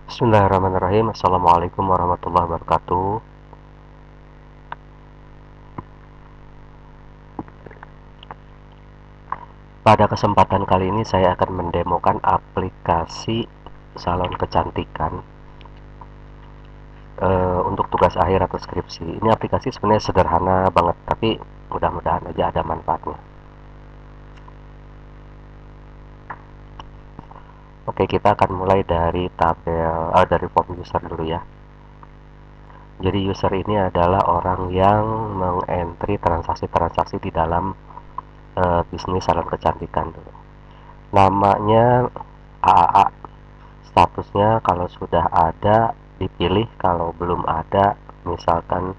Bismillahirrahmanirrahim. Assalamualaikum warahmatullahi wabarakatuh. Pada kesempatan kali ini saya akan mendemokan aplikasi salon kecantikan untuk tugas akhir atau skripsi. Ini aplikasi sebenarnya sederhana banget, tapi mudah-mudahan aja ada manfaatnya. Oke, kita akan mulai dari dari form user dulu ya. Jadi user ini adalah orang yang mengentry transaksi-transaksi di dalam bisnis salon kecantikan dulu. Namanya AAA, statusnya kalau sudah ada dipilih, kalau belum ada misalkan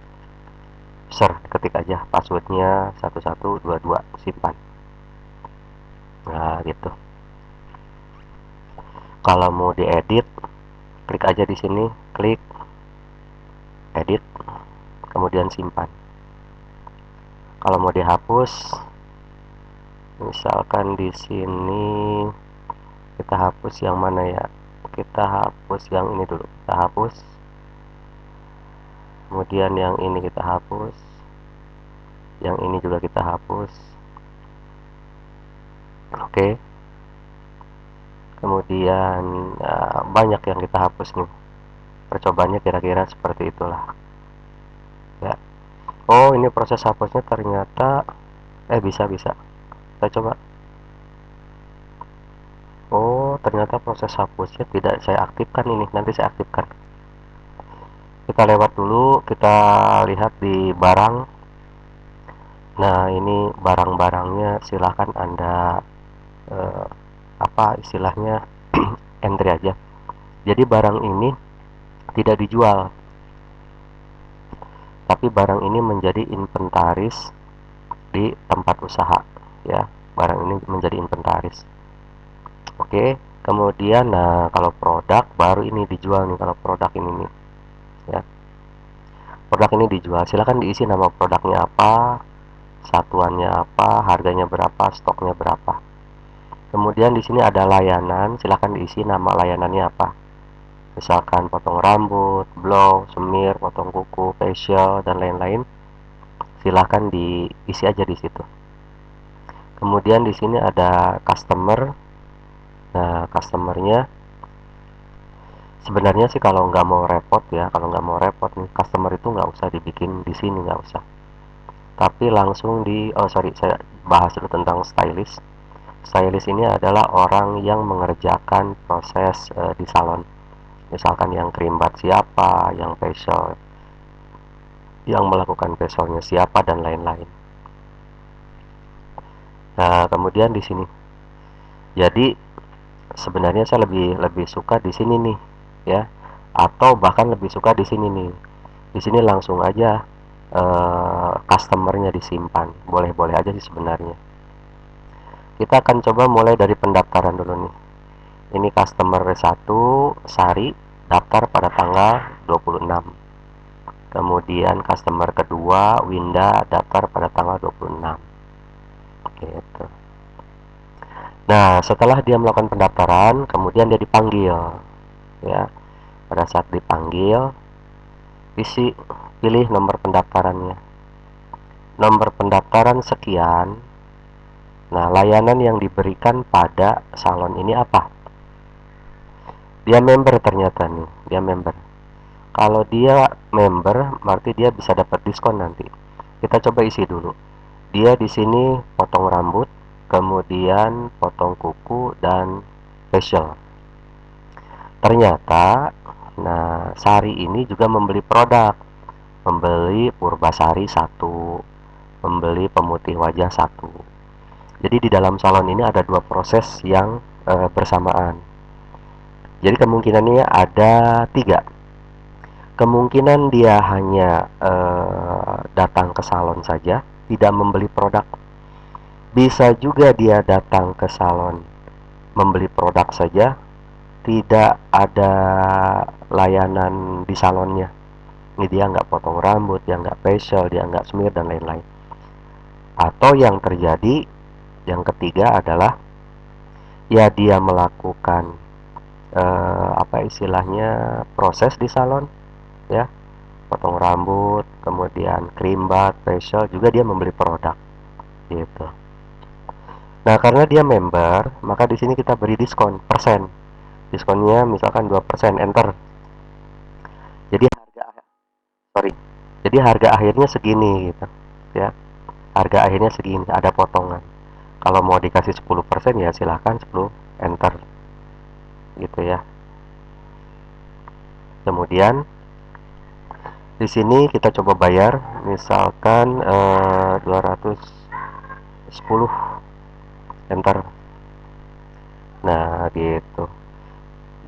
user, ketik aja passwordnya 1122 simpan. Nah gitu. Kalau mau diedit, klik aja di sini, klik edit, kemudian simpan. Kalau mau dihapus, misalkan di sini kita hapus yang mana ya, kita hapus yang ini dulu, kita hapus, kemudian yang ini kita hapus, yang ini juga kita hapus. Oke, kemudian banyak yang kita hapus nih. Percobaannya kira-kira seperti itulah ya. Oh, ini proses hapusnya ternyata bisa kita coba. Oh, ternyata proses hapusnya tidak saya aktifkan, ini nanti saya aktifkan. Kita lewat dulu, kita lihat di barang. Nah, ini barang-barangnya silahkan Anda apa istilahnya entry aja. Jadi barang ini tidak dijual, tapi barang ini menjadi inventaris di tempat usaha ya. Barang ini menjadi inventaris. Oke, kemudian nah kalau produk baru ini dijual nih. Kalau produk ini nih ya, produk ini dijual, silahkan diisi nama produknya apa, satuannya apa, harganya berapa, stoknya berapa. Kemudian di sini ada layanan, silahkan diisi nama layanannya apa. Misalkan potong rambut, blow, semir, potong kuku, facial, dan lain-lain. Silahkan diisi aja di situ. Kemudian di sini ada customer. Nah, customernya sebenarnya sih kalau nggak mau repot ya, kalau nggak mau repot nih, customer itu nggak usah dibikin di sini, nggak usah. Tapi langsung saya bahas dulu tentang stylist. Stylist ini adalah orang yang mengerjakan proses di salon. Misalkan yang cream bath siapa, yang facial, yang melakukan facialnya siapa, dan lain-lain. Nah, kemudian di sini. Jadi sebenarnya saya lebih lebih suka di sini nih, ya. Atau bahkan lebih suka di sini nih. Di sini langsung aja customernya disimpan. Boleh-boleh aja sih sebenarnya. Kita akan coba mulai dari pendaftaran dulu nih. Ini customer 1, Sari, daftar pada tanggal 26. Kemudian customer kedua, Winda, daftar pada tanggal 26. Gitu. Nah, setelah dia melakukan pendaftaran, kemudian dia dipanggil. Ya, pada saat dipanggil, pilih nomor pendaftarannya. Nomor pendaftaran sekian. Nah, layanan yang diberikan pada salon ini apa? Dia member ternyata nih, dia member. Kalau dia member, berarti dia bisa dapat diskon nanti. Kita coba isi dulu. Dia di sini potong rambut, kemudian potong kuku dan facial. Ternyata, nah Sari ini juga membeli produk, membeli Purbasari 1, membeli pemutih wajah 1. Jadi di dalam salon ini ada dua proses yang bersamaan. Jadi kemungkinannya ada 3. Kemungkinan dia hanya datang ke salon saja, tidak membeli produk. Bisa juga dia datang ke salon membeli produk saja, tidak ada layanan di salonnya. Ini dia nggak potong rambut, dia nggak facial, dia nggak smear, dan lain-lain. Atau yang terjadi, yang ketiga adalah ya dia melakukan istilahnya proses di salon ya, potong rambut, kemudian cream bath, facial, juga dia membeli produk gitu. Nah, karena dia member, maka di sini kita beri diskon persen. Diskonnya misalkan 2%, enter. Jadi sorry. Jadi harga akhirnya segini gitu. Ya. Harga akhirnya segini, ada potongan. Kalau mau dikasih 10% ya silahkan 10, enter. Gitu ya. Kemudian di sini kita coba bayar, misalkan 210, enter. Nah, gitu.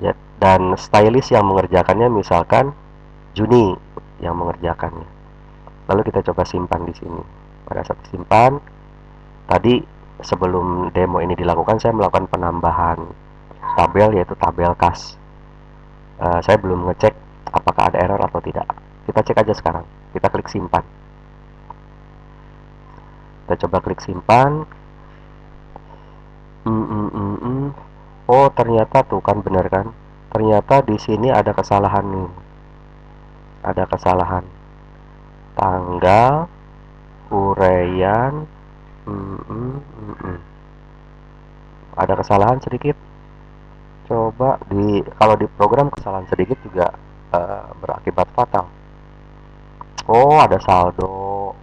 Ya, dan stylist yang mengerjakannya misalkan Juni yang mengerjakannya. Lalu kita coba simpan di sini. Pada saat simpan, tadi sebelum demo ini dilakukan saya melakukan penambahan tabel, yaitu tabel kas. Saya belum ngecek apakah ada error atau tidak. Kita cek aja sekarang. Kita klik simpan. Kita coba klik simpan. Oh, ternyata tuh kan, bener kan? Ternyata di sini ada kesalahan nih. Ada kesalahan tanggal, uraian. Ada kesalahan sedikit. Coba kalau di program kesalahan sedikit juga berakibat fatal. Oh, ada saldo.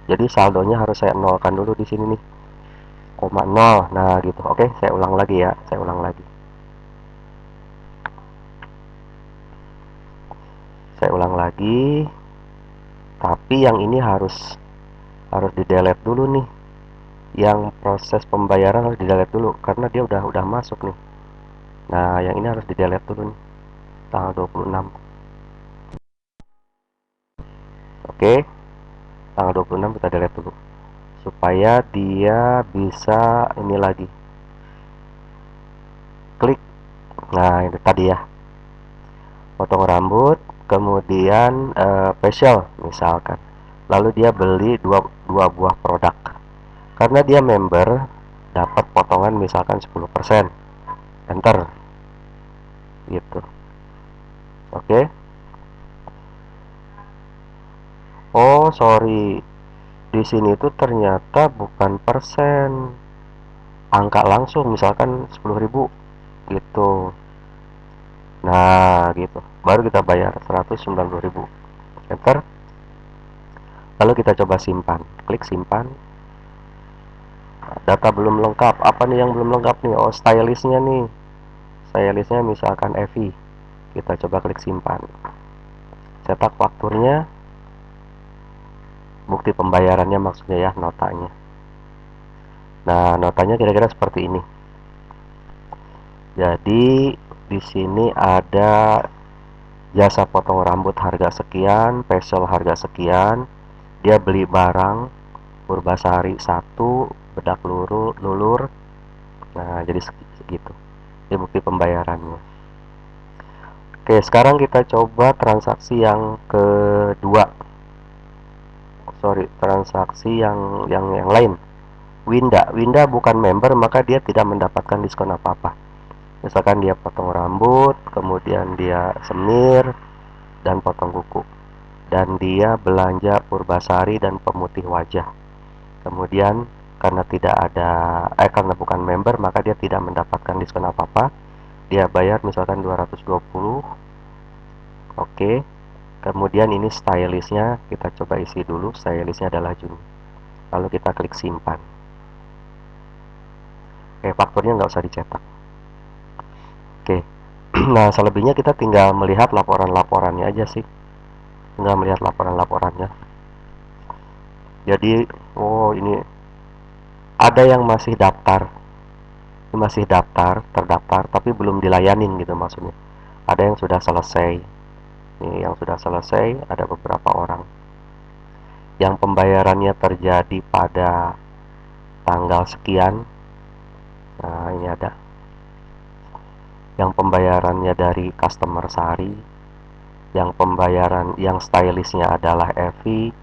Jadi saldonya harus saya nolkan dulu di sini nih. 0,0. Nah, gitu. Oke, saya ulang lagi ya. Saya ulang lagi. Saya ulang lagi. Tapi yang ini harus di delete dulu nih. Yang proses pembayaran harus di delete dulu karena dia udah masuk nih. Nah, yang ini harus di delete dulu nih. Tanggal 26. Oke. Tanggal 26 kita delete dulu supaya dia bisa ini lagi. Klik. Nah, itu tadi ya. Potong rambut, kemudian facial misalkan. Lalu dia beli dua buah produk. Karena dia member, dapat potongan misalkan 10%. Enter. Gitu. Oke. Oh, sorry. Di sini tuh ternyata bukan persen. Angka langsung, misalkan 10.000 gitu. Nah, gitu. Baru kita bayar 190.000. Enter. Lalu kita coba simpan. Klik simpan. Data belum lengkap. Apa nih yang belum lengkap nih? Oh, stylistnya nih. Stylistnya misalkan Evi. Kita coba klik simpan. Cetak fakturnya. Bukti pembayarannya maksudnya ya, notanya. Nah, notanya kira-kira seperti ini. Jadi di sini ada jasa potong rambut harga sekian, facial harga sekian. Dia beli barang Purbasari 1, bedak lulur. Nah, jadi segitu. Ini bukti pembayarannya. Oke, sekarang kita coba transaksi yang kedua. Sorry, transaksi yang lain. Winda bukan member, maka dia tidak mendapatkan diskon apa-apa. Misalkan dia potong rambut, kemudian dia semir dan potong kuku, dan dia belanja Purbasari dan pemutih wajah. Kemudian karena karena bukan member, maka dia tidak mendapatkan diskon apa-apa. Dia bayar misalkan 220. Oke. Kemudian ini stylistnya, kita coba isi dulu. Stylistnya adalah Juni. Lalu kita klik simpan. Oke, fakturnya nggak usah dicetak. Oke. Nah, selebihnya kita tinggal melihat laporan-laporannya aja sih. Tinggal melihat laporan-laporannya. Jadi, oh, ini ada yang masih daftar. Ini masih terdaftar, tapi belum dilayanin gitu maksudnya. Ada yang sudah selesai. Ini yang sudah selesai, ada beberapa orang. Yang pembayarannya terjadi pada tanggal sekian. Nah, ini ada. Yang pembayarannya dari customer Sari. Yang pembayaran, yang stylistnya adalah Evi.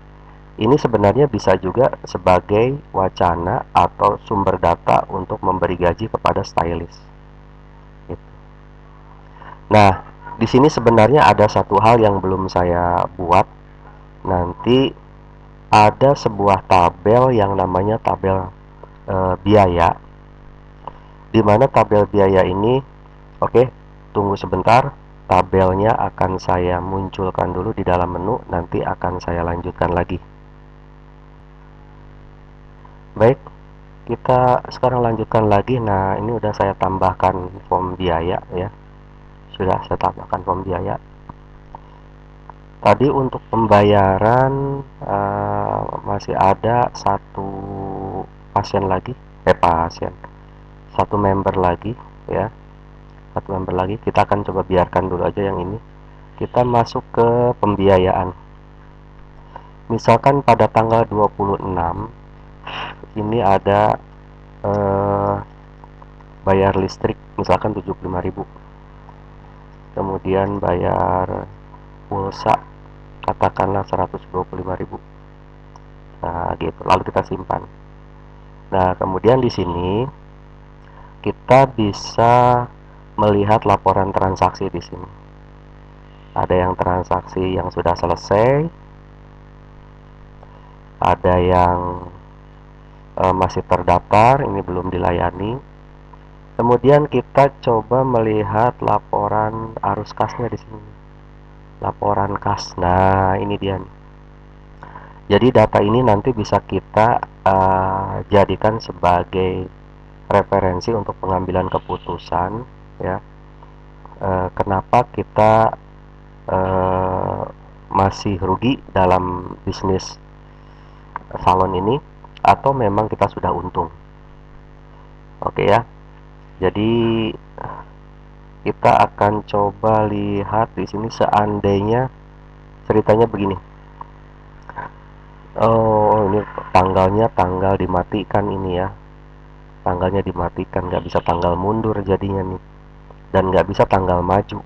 Ini sebenarnya bisa juga sebagai wacana atau sumber data untuk memberi gaji kepada stylist. Gitu. Nah, di sini sebenarnya ada satu hal yang belum saya buat. Nanti ada sebuah tabel yang namanya tabel biaya, di mana tabel biaya ini, oke, tunggu sebentar, tabelnya akan saya munculkan dulu di dalam menu, nanti akan saya lanjutkan lagi. Baik, kita sekarang lanjutkan lagi. Nah, ini udah saya tambahkan form biaya ya, sudah saya tambahkan form biaya. Tadi untuk pembayaran masih ada satu pasien lagi, satu member lagi ya, satu member lagi. Kita akan coba biarkan dulu aja yang ini. Kita masuk ke pembiayaan. Misalkan pada tanggal 26 ini ada bayar listrik misalkan 75.000, kemudian bayar pulsa katakanlah 125.000. Nah, gitu. Lalu kita simpan. Nah, kemudian di sini kita bisa melihat laporan transaksi di sini. Ada yang transaksi yang sudah selesai, ada yang masih terdaftar, ini belum dilayani. Kemudian kita coba melihat laporan arus kasnya di sini. Laporan kas. Nah, ini dia nih. Jadi data ini nanti bisa kita jadikan sebagai referensi untuk pengambilan keputusan ya. Kenapa kita masih rugi dalam bisnis salon ini, atau memang kita sudah untung. Oke ya. Jadi kita akan coba lihat di sini, seandainya ceritanya begini. Oh, ini tanggalnya tanggal dimatikan ini ya. Tanggalnya dimatikan, nggak bisa tanggal mundur jadinya nih. Dan nggak bisa tanggal maju.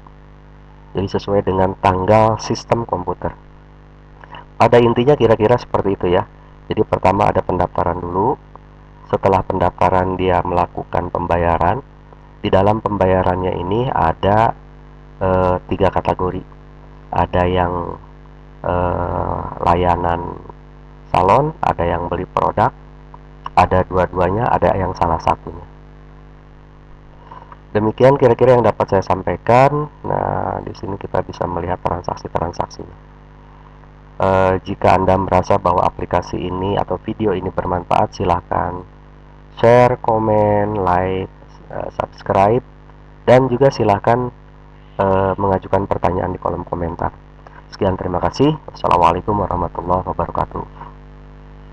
Jadi sesuai dengan tanggal sistem komputer. Pada intinya kira-kira seperti itu ya. Jadi pertama ada pendaftaran dulu. Setelah pendaftaran dia melakukan pembayaran. Di dalam pembayarannya ini ada 3 kategori. Ada yang layanan salon, ada yang beli produk, ada dua-duanya, ada yang salah satunya. Demikian kira-kira yang dapat saya sampaikan. Nah, di sini kita bisa melihat transaksi-transaksinya. Jika Anda merasa bahwa aplikasi ini atau video ini bermanfaat, silahkan share, komen, like, subscribe, dan juga silahkan mengajukan pertanyaan di kolom komentar. Sekian, terima kasih. Wassalamualaikum warahmatullahi wabarakatuh.